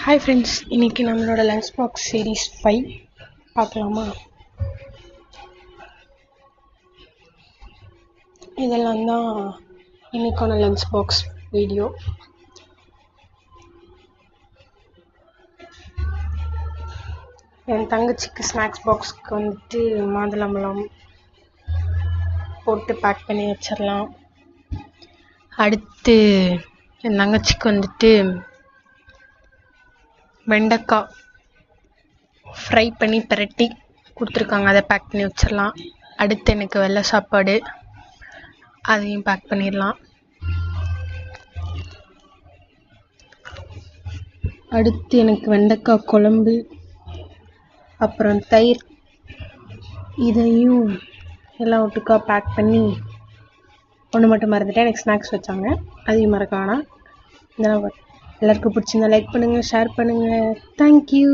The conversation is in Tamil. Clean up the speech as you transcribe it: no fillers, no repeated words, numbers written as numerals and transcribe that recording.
ஹாய் ஃப்ரெண்ட்ஸ், இன்றைக்கி நம்மளோட லஞ்ச் பாக்ஸ் சீரீஸ் 5 பார்க்கலாமா? இதெல்லாம் தான் இன்றைக்கான லஞ்ச் பாக்ஸ் வீடியோ. என் தங்கச்சிக்கு ஸ்நாக்ஸ் பாக்ஸ்க்கு வந்துட்டு மாதுளம்பழம் போட்டு பேக் பண்ணி வச்சிடலாம். அடுத்து என் தங்கச்சிக்கு வந்துட்டு வெண்டைக்காய் ஃப்ரை பண்ணி பிரட்டி கொடுத்துருக்காங்க, அதை பேக் பண்ணி வச்சிடலாம். அடுத்து எனக்கு வெள்ளை சாப்பாடு, அதையும் பேக் பண்ணிடலாம். அடுத்து எனக்கு வெண்டைக்காய் குழம்பு, அப்புறம் தயிர், இதையும் எல்லாம் ஒட்டுக்கா பேக் பண்ணி ஒன்று மட்டும் மறந்துட்டேன். எனக்கு ஸ்நாக்ஸ் வச்சாங்க, அதையும் மறக்க வேணாம். இதெல்லாம் எல்லாருக்கும் பிடிச்சிருந்தா லைக் பண்ணுங்கள், ஷேர் பண்ணுங்கள். தேங்க்யூ.